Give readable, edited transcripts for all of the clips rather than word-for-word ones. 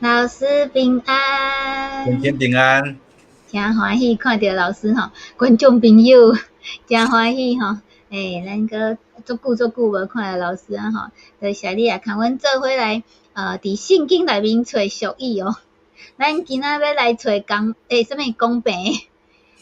老师平安，天天平安。真欢喜看到老师吼，观众朋友真欢喜吼。咱个足久无看到老师啊吼，多谢你啊，同阮做伙来伫圣经内面找俗语哦。咱今仔要来找什么公平？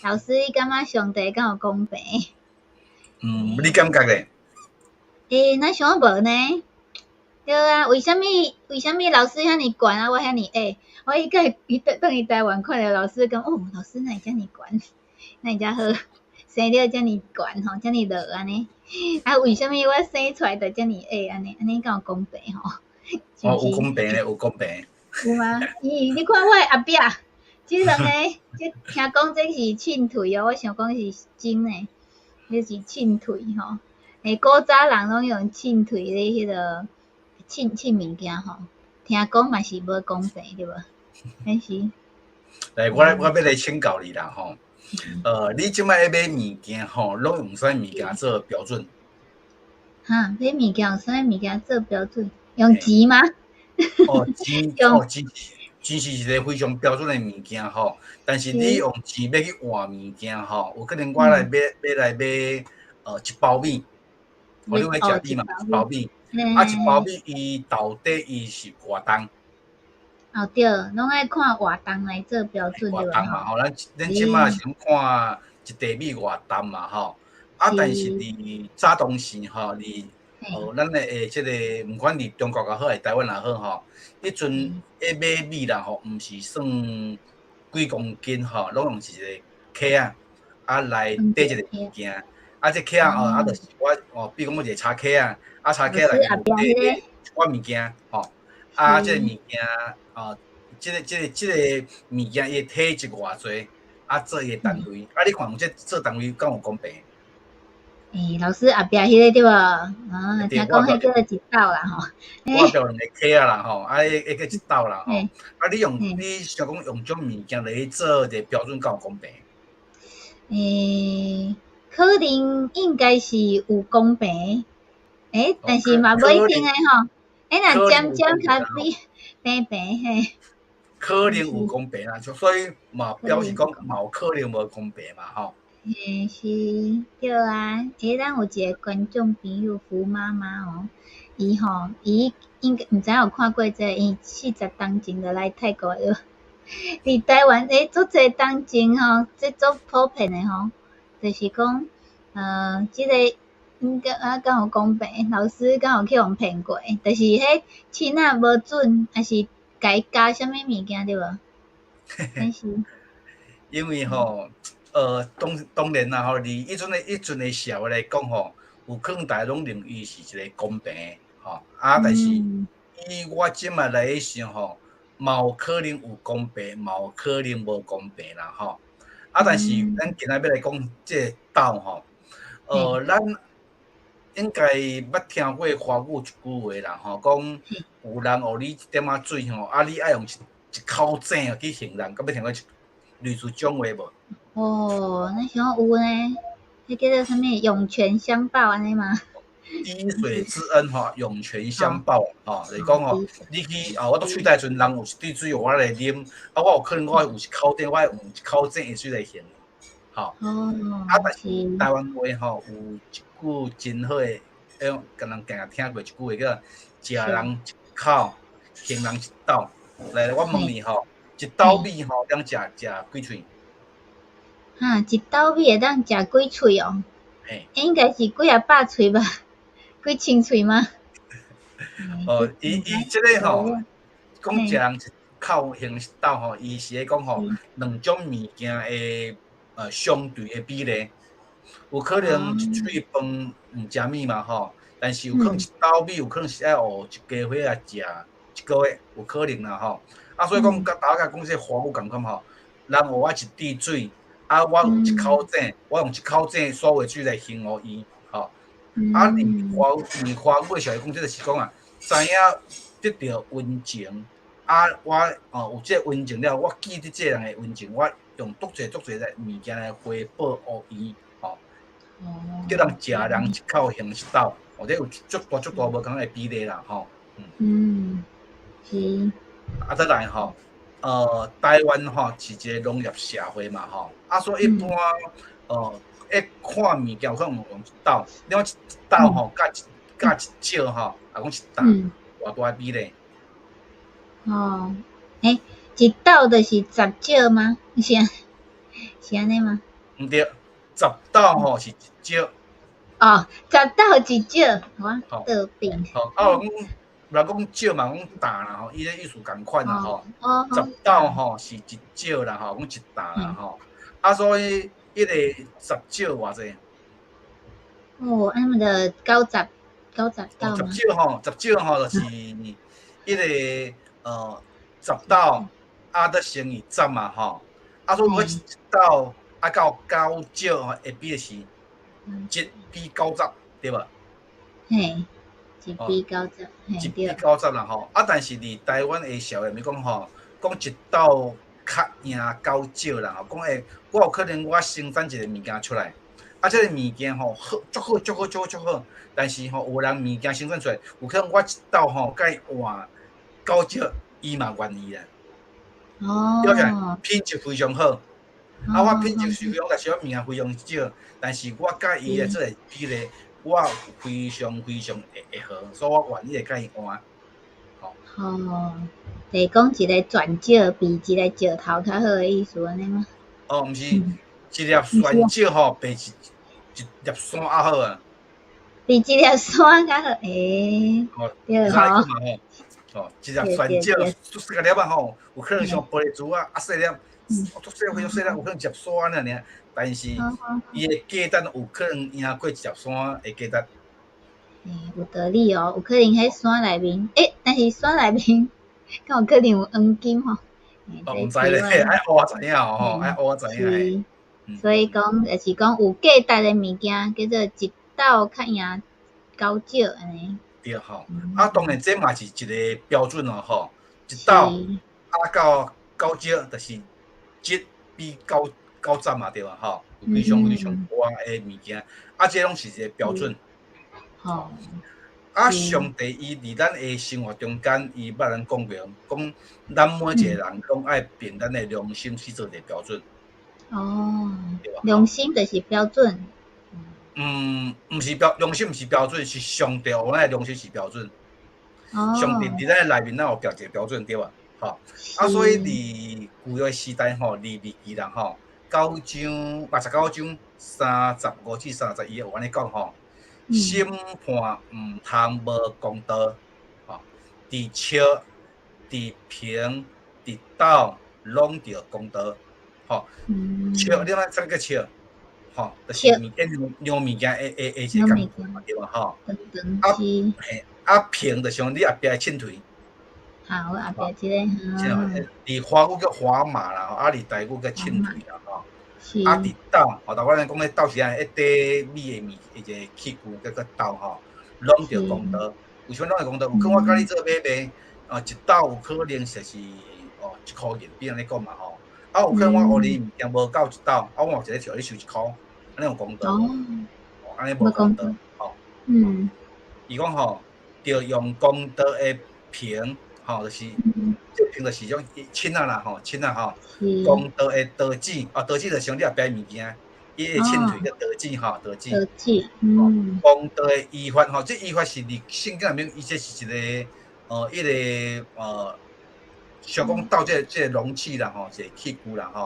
老师，你感觉上帝敢有公平？你感觉咧？咱想无呢？对啊，为什么老师遐尼悬啊？我遐尼矮？我伊等于台湾看到老师讲，老师哪会遮尼悬？哪会遮好？生了遮尼悬吼，遮尼落安尼。啊，为什么我生出来就遮尼矮？安尼敢有公平吼？是毋有是？公平咧，有公平。有吗？你看我的后壁，即两个，即听讲这是凊腿哦，我想讲是真诶，这是凊腿吼。古早人拢用凊腿咧，迄个凊物件吼，听讲嘛是无公平对无？但是，来，我要来请教你啦吼。你即摆买物件吼，拢用啥物件做标准？买物件有啥物件做标准？用钱吗？用钱是一个非常标准的物件吼。但是你用钱要去换物件吼，有可能我来买一包米，你要食米嘛，一包米，一包米伊到底伊是偌重？对，拢爱看活动来做标准对偌重嘛吼，咱即摆先看一袋米偌重嘛吼。但是伫早当时吼，咱的即个毋管伫中国也好，台湾也好吼，迄阵买米啦吼，毋是算几公斤吼，拢用一个克来缀一个物件。这克就是比如讲我一个叉克叉克内面缀一寡物件吼。即个物件即个物件伊体积偌济，做伊个单位。你看有这做单位敢有公平？老师后壁迄个对无？听讲迄个一斗啦吼。我标两个克啦吼，迄个一斗啦吼。你想讲用种物件来做一个标准，敢有公平？可能应该是有公平，但是嘛无一定诶吼。若尖较比平平嘿。可能有公平啦，所以嘛表示讲嘛有可能无公平嘛吼。是，对啊。咱有一个观众朋友胡妈妈哦，伊应该毋知有看过这，伊40当前就来泰国了。伫台湾足侪当前吼，这足普遍诶吼，就是讲即个应该敢有公平？老师敢有去互骗过？就是迄钱仔无准，还是该加啥物物件对无？但是因为吼，当然啦吼，以迄阵的社会来讲吼，有可能大家拢认为是一个公平吼。但是以我即摆来想吼，嘛有可能有公平，嘛有可能无公平啦吼。但是咱今仔要来讲即个斗吼，咱应该捌听过华语一句话啦吼，讲有人互你一点仔水吼，你爱用一口井去形容，敢要听过类似种话无？咱想有呢，迄叫做啥物涌泉相报安尼嘛？滴水之恩吼，涌泉相报吼，就是讲吼，你去我到喙内阵，人有一滴水我来啉，我有可能我有一口井，我用一口井的水来形容，吼。但是台湾话吼有一句真好诶，甲人定听过一句话叫“食人一口，形人一斗”。来，我问你吼，一斗米吼当食几喙？一斗米会当食几喙哦？应该是几啊百喙吧？几千喙吗？伊即个吼，讲食人一口形一斗吼，伊是咧讲吼，两种物件诶相对诶比例。有可能一喙饭毋食米嘛吼，但是有可能一斗米，有可能是爱学一家伙来食一个月，有可能啦吼。所以讲，大家讲这华语共款吼，人互我一滴水，我有一口井，我用一口井所有水来形容伊吼。连华语社会讲，即就是讲知影得到温情，我有即个温情了，我记得即个人的温情，我用足侪的物件来回报予伊吼。叫人食人一口形一斗，这有足大无共的比例啦吼。是。再来吼，台湾吼是一个农业社会嘛吼，所以一般看物件可能用一斗，你讲一斗吼，甲一少吼，讲一担，偌大比例？哦，一斗就是10少吗？是安尼吗？毋对，10斗吼是一少。哦，10斗一少，我倒变。若讲少嘛，讲担啦吼，伊个意思共款啦吼。10斗吼是一少啦吼，讲一担啦吼。所以迄个10少偌济？哦，安尼就90斗嘛。10少吼就是迄个10斗得乘以10嘛吼。所以我一斗到9少会比的是1比90，对无？嘿，1比90，一比90啦吼。但是伫台湾的社会，咪讲吼，讲一斗较赢9少啦吼。讲我有可能我生产一个物件出来，这个物件吼好，足好，但是吼有人物件生产出来，有可能我一斗吼甲伊换9少，伊嘛愿意啦。品质非常好。我品质非常，但是我物件非常少，但是我甲伊的这个比例，我非常会合，所以我愿意甲伊换。就是讲一个转少比一个石头较好的意思安尼吗？毋是，一粒酸少吼，比一粒山还好啊。比一粒山较好，对吼。一粒酸少，四个粒啊吼，有可能像玻璃珠细粒，足细非常细粒，有可能一粒山安尼尔。但是伊的价值有可能赢过一粒山的价值。有道理哦，有可能迄山内面，但是山内面敢有可能有黄金吼？毋知咧，爱挖知影吼，爱挖知影。所以讲，就是讲有价值的物件，叫做一斗较赢9少安尼。对吼，当然这嘛是一个标准哦吼，一斗到9少，就是1比90嘛，对吧？吼，非常大的物件，这拢是一个标准。上帝伊伫咱的生活中间，伊捌咱讲过，讲咱每一个人拢爱凭咱的良心去做一个标准。良心就是标准。毋是良心，毋是标准，是上帝有咱的良心是标准。上帝伫咱的内面，咱有标一个标准，对吧？吼，所以伫旧约时代吼，利未记人吼，9章89章35至31有安尼讲吼。审判毋通无公道，伫笑、伫平、伫斗，拢着公道。笑，你怎叫笑？就是物件量物件的一个工具嘛，对吧？平就像你后壁凊腿。我后壁即个。伫华语叫华马啦，伫台语叫凊腿啦，伫斗，台湾人讲咧斗是安尼，底米的一个器具叫斗吼，拢着公道。为什么拢会公道？有可能我甲你做买卖，一斗有可能就是1块银，比安尼讲嘛吼。有可能我互你物件无够一斗，我有一个条你收1块，安尼有公道？安尼无公道。伊讲吼，着用公道的平，就是这平就是种亲啦吼，亲啦吼。公道的道子，道子就像你后壁物件，伊的凊腿叫道子吼，道子。公道的依法吼，这依法是伫圣经内面，伊这是一个迄个想讲斗这个容器啦吼，一个器具啦吼。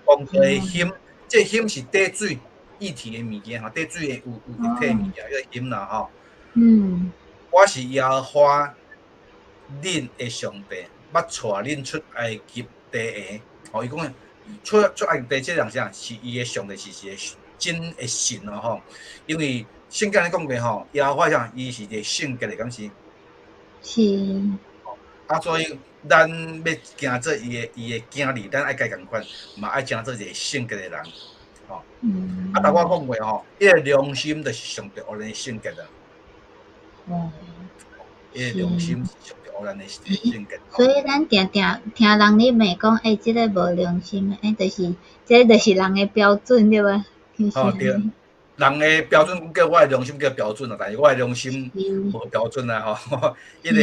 公道的险，这险是底水液体的物件吼，底水的有液体的物件叫险啦吼。我是耶和华恁的上帝，捌带恁出埃及地下。伊讲出埃及地这人啥？是伊的上帝，是一个真的神哦吼。因为圣经咧讲过吼，耶和华啥？伊是一个圣洁的，敢是？是。所以咱要行做伊的囝儿，咱爱甲伊共款，嘛爱行做一个圣洁的人。但我讲过吼，伊个良心就是上帝予咱的圣洁啦。伊个良心是上帝予咱的圣洁。所以咱定定听人咧骂讲，即个无良心，就是这就是人的标准对吧？对。人的标准叫我的良心叫标准啊，但是我的良心无标准啊吼。迄个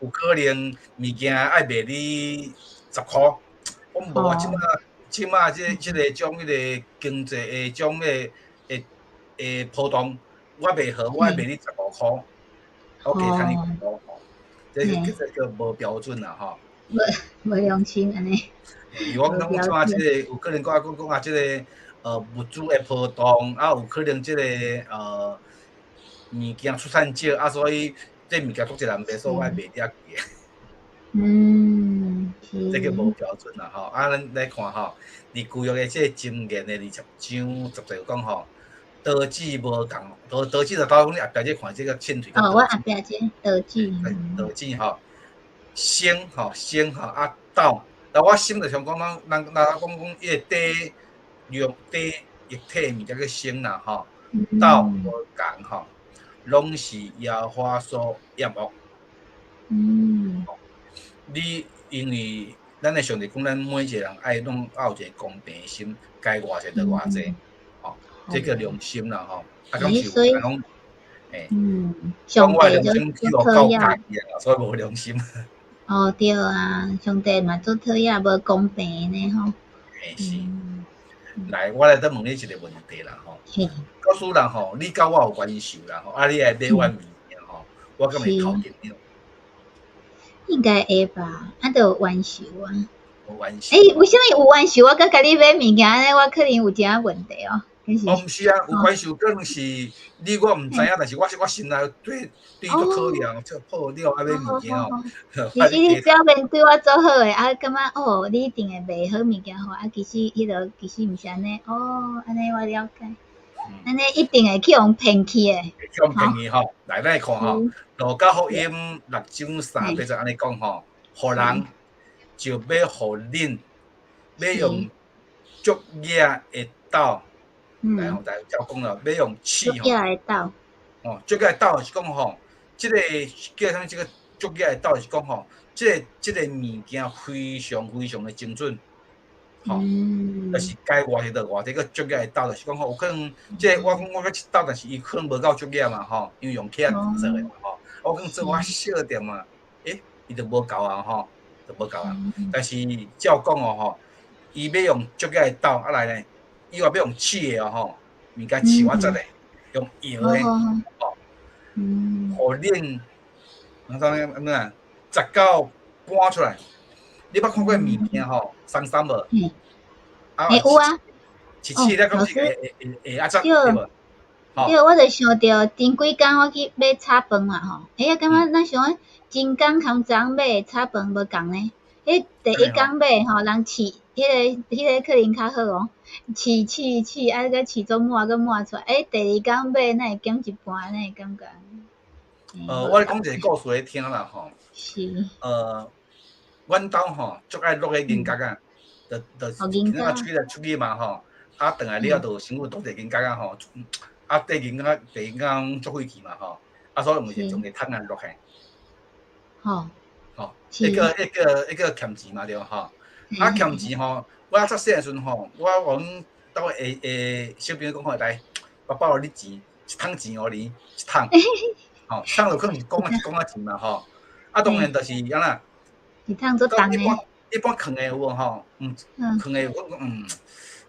有可能物件爱卖你10块，我无啊，即马即个种迄个经济的种诶波动，我卖好，我爱卖你15块，我加趁你5块，这叫无标准啊吼。无良心安尼。我讲即马即个有可能讲啊，即个物资的波动，啊有可能即个物件出产少，啊所以这物件足侪人卖，所以我爱卖遐贵。这叫无标准啦吼。啊，咱来看吼，伫规约的即个经验的20章10节讲吼，道指无共，道指就到讲你后壁即看即个凊腿。我后壁即道指。道指吼，升吼啊倒。但我心就想讲，咱讲伊个底量底液体物件去升啦吼，倒无共吼，拢是亚化所验恶。你因为咱的上帝讲，咱每一个人爱拢有一个公平的心，该偌济就偌济，吼，这叫良心啦吼。啊，敢是有人讲，讲我良心只有够家己啊，所以无良心。对啊，上帝嘛做讨厌，无公平呢吼。是。来，我来再问你一个问题啦吼。告诉人吼，你甲我有冤仇啦吼，啊，你来买我物件吼，我敢会头紧了？应该会吧，啊，都有冤仇啊。有冤仇。为什么有冤仇？我甲你买物件呢，我可能有这样问题哦。毋是啊，有冤仇可能是你我毋知影，但是我心内对你做讨厌，做破了啊买物件哦。你表面对我做好诶，啊，感觉你一定会卖好物件吼，啊，其实其实毋是安尼，安尼我了解。安尼一定会去互骗去诶。去互骗去吼，来咱看吼，路加福音6章3节就安尼讲吼，互人就要互恁，要用足野的刀。来吼，照讲了，要用刺吼。足野的刀。足野的刀是讲吼，即个叫啥物？即个足野的刀是讲吼，即个物件非常非常的精准，吼，就是该偌济就偌济个足野的刀，就是讲吼，有可能即个我讲我一刀，但是伊可能无够足野嘛吼，因为用铁做的嘛吼，我讲做我小点嘛，伊就无够啊吼，就无够啊。但是照讲哦吼，伊要用足野的刀啊来呢。伊话要用刺的哦吼，物件刺我则嘞，用摇的吼，互恁安怎啊，19搬出来。你捌看过物件吼，松松无？有啊。刺了，讲是会啊则对无？对，我就想着前几工我去买炒饭嘛吼，感觉咱想前工通昨买炒饭无共呢。第一工买吼，人刺迄个可能较好哦。刺，啊，佮刺做满出来。第二工买，那会减一半，那会感觉。我咧讲一个故事来听啦吼。是。阮兜吼，足爱落个银角啊，今仔出去嘛吼，啊，转来了就先有倒一银角啊吼，啊，第二工做伙去嘛吼，啊，所以毋是从个桶啊落去。迄个欠钱嘛对吼，啊欠钱吼，我较细个时阵吼，我阮兜诶小朋友讲吼，来，爸爸互你钱，1桶钱互你，1桶，吼，1桶就可能是讲啊钱嘛吼，啊当然就是安那，1桶做重诶。一般藏诶有无吼？藏诶我讲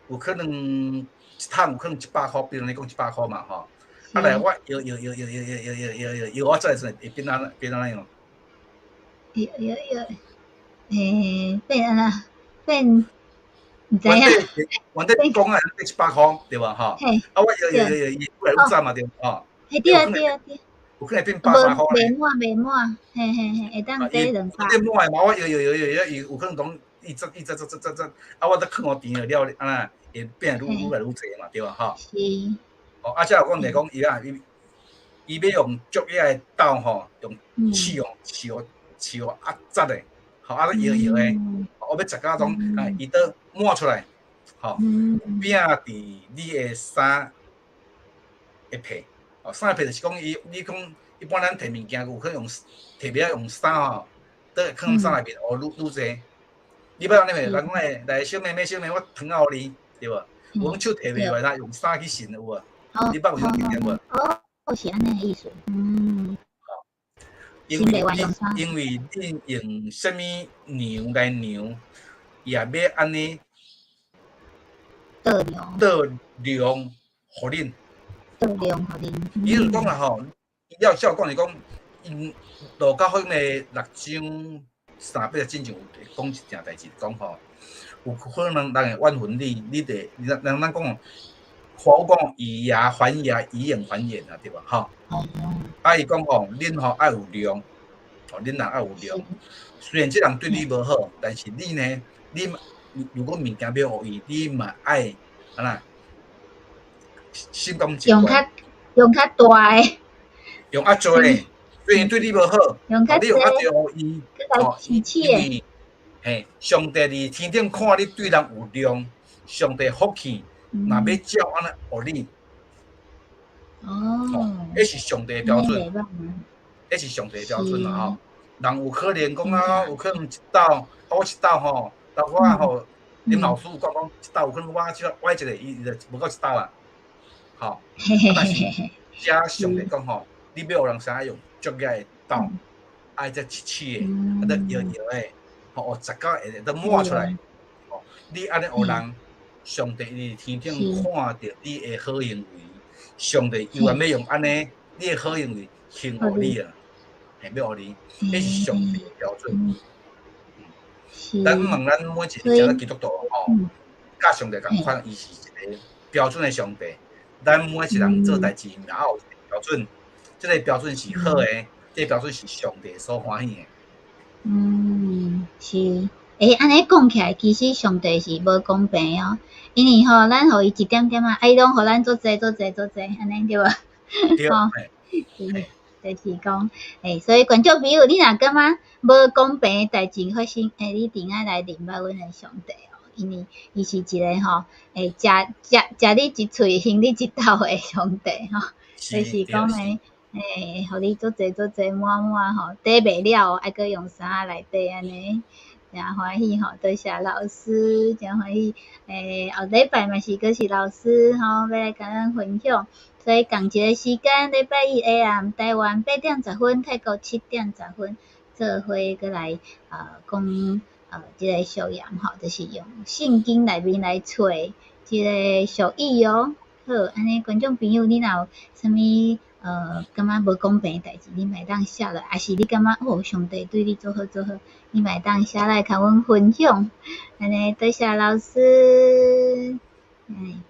有可能1桶有可能100块，比如你讲100块嘛吼，啊来我摇我做诶时阵会变安样？变安那？变毋知影。原底讲啊，得100块对无吼？啊我摇过来有赚嘛对吼？对。有可能变83块。袂满，会当底200。变满诶嘛，我摇，有可能讲伊啊我再囥互甜了，安那会变愈来愈济嘛，对吧？吼。是。啊，则有讲来讲伊伊要用足野诶刀吼，用刺啊扎诶，吼啊摇诶，我要食到种伊倒满出来，吼，拼伫你诶衫一片，衫一片就是讲你讲一般咱摕物件有可能用摕物用衫吼，倒放衫内面，愈济。你要安尼袂？人讲来小妹，我糖互你，对无？有讲手摕袂来，用衫去擤有无？哦你捌有这种经验无？哦，是安尼意思。嗯，因为你用什么牛来量，也要安尼倒量，倒量互恁。倒量互恁。伊就是讲啦吼，了照讲是讲，因落到迄个6章300真正有讲一件代志，讲吼，有可能人会怨恨你得，咱讲话我讲以牙还牙，以眼还眼啊，对吧？吼，啊伊讲吼，恁吼爱有量，吼恁人爱有量。虽然即人对你无好，但是你呢，你如果物件要互伊，你嘛爱安那心甘情愿。用较大诶，用较多，虽然对你无好，用较你用较多互伊，来饲饲诶。因为嘿，上帝伫天顶看你对人有量，上帝福气，若要照安尼互你，哦，迄是上帝标准，迄迄是上帝标准啦吼。人有可能讲啊，有可能一斗，我一斗吼，但我吼，林老师讲一斗有可能我一个伊就无够一斗啊，吼。但是遮上帝讲吼，你要有人啥用足个诶斗，爱只饲诶，啊得摇摇诶，吼，10到会得满出来，吼，你安尼互人，上帝伫天顶看着你诶好行为，上帝又要用安尼你诶好行为庆贺你啊，嘿，要互你，迄是上帝诶标准。咱问咱每一个基督徒吼，甲上帝共款，伊是一个标准诶上帝。咱每一人做代志，也有一个标准，即个标准是好诶，即个标准是上帝所欢喜诶。是。安尼讲起来，其实上帝是无公平哦，因为吼，咱互伊一点点啊，伊拢互咱做济，安尼对无？对，吼，就是讲，所以观众朋友，你若感觉无公平诶代志发生，你一定爱来认捌阮诶上帝哦，因为伊是一个吼，食你一喙，行你一斗诶上帝吼，就是讲互你做济满吼，底袂了，还阁用衫内底安尼，真欢喜吼，多谢老师，真欢喜。后礼拜嘛是阁是老师吼，要来甲咱分享。所以同一个时间，礼拜一下暗，台湾8:10，泰国7:10，做伙过来讲即个修养吼，就是用圣经内面来找即个俗语哦。好，安尼观众朋友，你若有啥物感觉无公平诶代志，你咪当写落，还是你感觉上帝对你做好，你咪当写来甲阮分享。安尼多谢老师。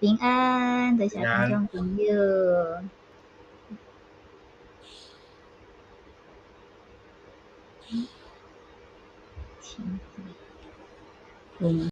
平安，多谢观众朋友。